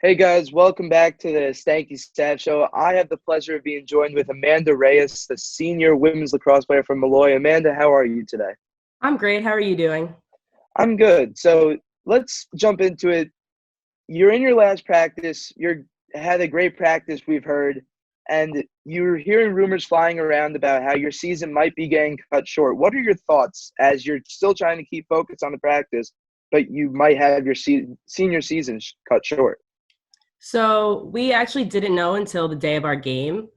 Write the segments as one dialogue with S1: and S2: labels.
S1: Hey guys, welcome back to the Stankey Stat Show. I have the pleasure of being joined with Amanda Reyes, the senior women's lacrosse player from Molloy. Amanda, how are you today?
S2: I'm great. How are you doing?
S1: I'm good. So let's jump into it. You're in your last practice. You had a great practice, we've heard, and you're hearing rumors flying around about how your season might be getting cut short. What are your thoughts as you're still trying to keep focus on the practice, but you might have your senior season cut short?
S2: So we actually didn't know until the day of our game.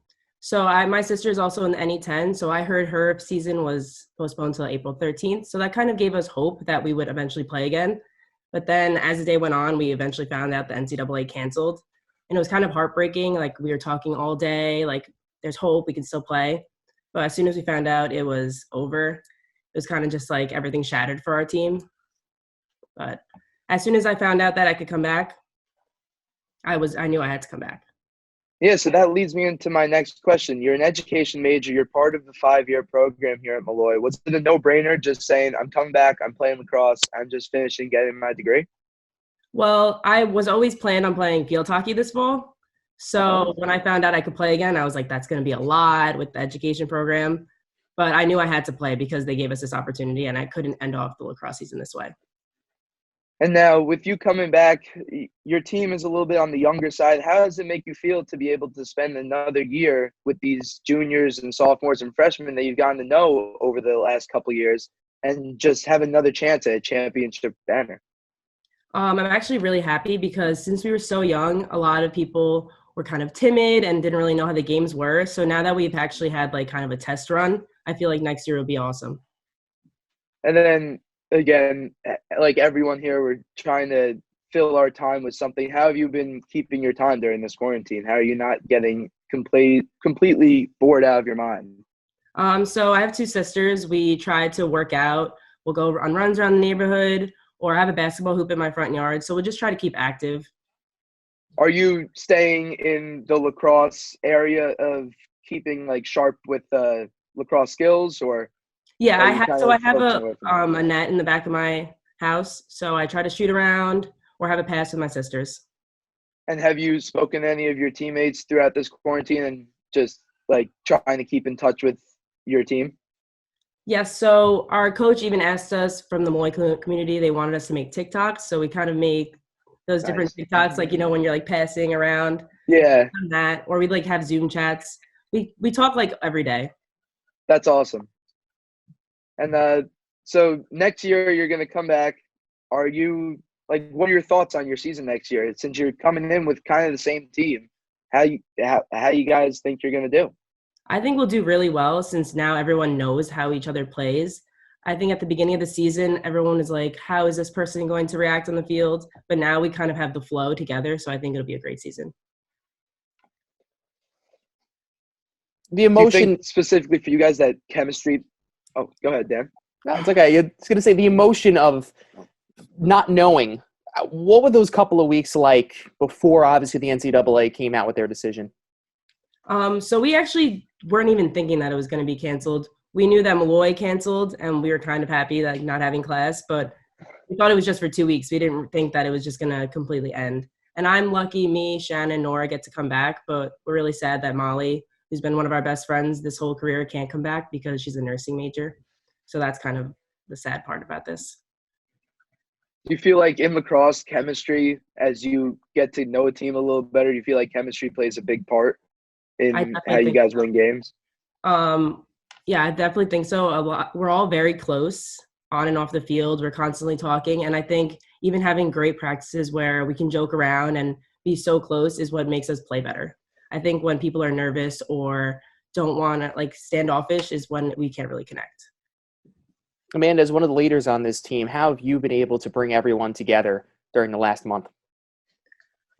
S2: My sister is also in the NE10, so I heard her season was postponed until April 13th. So that kind of gave us hope that we would eventually play again. But then as the day went on, we eventually found out the NCAA canceled. And it was kind of heartbreaking. Like we were talking all day, like there's hope, we can still play. But as soon as we found out it was over, it was kind of just like everything shattered for our team. But as soon as I found out that I could come back, I knew I had to come back.
S1: Yeah, so that leads me into my next question. You're an education major. You're part of the 5-year program here at Molloy. Was it a no-brainer just saying, I'm coming back, I'm playing lacrosse, I'm just finishing getting my degree?
S2: Well, I was always planned on playing field hockey this fall. So
S1: Oh.
S2: when I found out I could play again, I was like, that's going to be a lot with the education program. But I knew I had to play because they gave us this opportunity and I couldn't end off the lacrosse season this way.
S1: And now with you coming back, your team is a little bit on the younger side. How does it make you feel to be able to spend another year with these juniors and sophomores and freshmen that you've gotten to know over the last couple of years and just have another chance at a championship banner?
S2: I'm actually really happy because since we were so young, a lot of people were kind of timid and didn't really know how the games were. So now that we've actually had like kind of a test run, I feel like next year will be awesome.
S1: And then again, like everyone here, we're trying to fill our time with something. How have you been keeping your time during this quarantine? How are you not getting completely bored out of your mind?
S2: So I have two sisters. We try to work out. We'll go on runs around the neighborhood, or I have a basketball hoop in my front yard. So we'll just try to keep active.
S1: Are you staying in the lacrosse area of keeping like sharp with lacrosse skills, or
S2: Yeah,
S1: are you kind
S2: I
S1: of
S2: have
S1: focusing away from that?
S2: a net in the back of my house. So I try to shoot around or have a pass with my sisters.
S1: And have you spoken to any of your teammates throughout this quarantine and just like trying to keep in touch with your team?
S2: Yes, so our coach even asked us from the Molloy community, they wanted us to make TikToks. So we kind of make those different
S1: Nice.
S2: TikToks, like, when you're like passing around
S1: Yeah,
S2: that, or we like have Zoom chats. We talk like every day.
S1: that's awesome. And so next year you're going to come back. Are you like, what are your thoughts on your season next year? Since you're coming in with kind of the same team, how you guys think you're going to do?
S2: I think we'll do really well since now everyone knows how each other plays. I think at the beginning of the season, everyone is like, how is this person going to react on the field? But now we kind of have the flow together. So I think it'll be a great season.
S3: The
S1: Do you think
S3: emotion.
S1: specifically for you guys that chemistry? Oh, go ahead, Dan.
S3: No, it's okay. It's going to say the emotion of not knowing. What were those couple of weeks like before, obviously, the NCAA came out with their decision?
S2: So we actually weren't even thinking that it was going to be canceled. We knew that Molloy canceled, and we were kind of happy that not having class, but we thought it was just for 2 weeks. We didn't think that it was just going to completely end. And I'm lucky me, Shannon, Nora get to come back, but we're really sad that Molly, who's been one of our best friends this whole career, can't come back because she's a nursing major. So that's kind of the sad part about this.
S1: Do you feel like in lacrosse, chemistry, as you get to know a team a little better, do you feel like chemistry plays a big part
S2: I
S1: in how
S2: definitely
S1: you
S2: think
S1: guys win games?
S2: Yeah, I definitely think so. A lot. We're all very close on and off the field. We're constantly talking, and I think even having great practices where we can joke around and be so close is what makes us play better. I think when people are nervous or don't want to like standoffish is when we can't really connect.
S3: Amanda, as one of the leaders on this team, how have you been able to bring everyone together during the last month?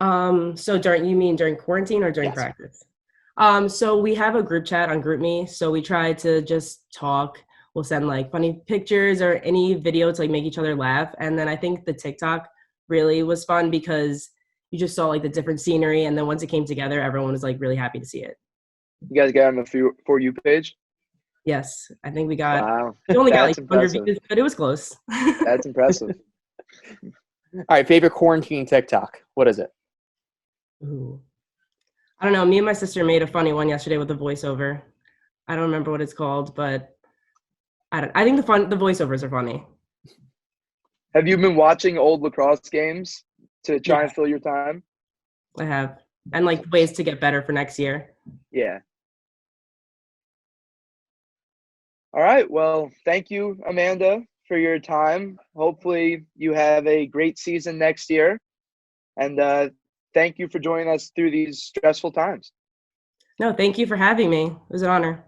S2: So you mean during quarantine or during
S3: Yes.
S2: practice? So we have a group chat on GroupMe. So we try to just talk. We'll send like funny pictures or any video to like make each other laugh. And then I think the TikTok really was fun because you just saw like the different scenery. And then once it came together, everyone was like really happy to see it.
S1: You guys got on the For You page?
S2: Yes, I think
S1: Wow,
S2: we only got like
S1: that's
S2: 100
S1: impressive.
S2: views, but it was close.
S1: That's impressive.
S3: All right, favorite quarantine TikTok. What is it?
S2: Ooh. I don't know. Me and my sister made a funny one yesterday with a voiceover. I don't remember what it's called, but I think the voiceovers are funny.
S1: Have you been watching old lacrosse games to try and
S2: Yeah.
S1: fill your time?
S2: I have. And like ways to get better for next year.
S1: Yeah. All right. Well, thank you, Amanda, for your time. Hopefully you have a great season next year. And thank you for joining us through these stressful times.
S2: No, thank you for having me. It was an honor.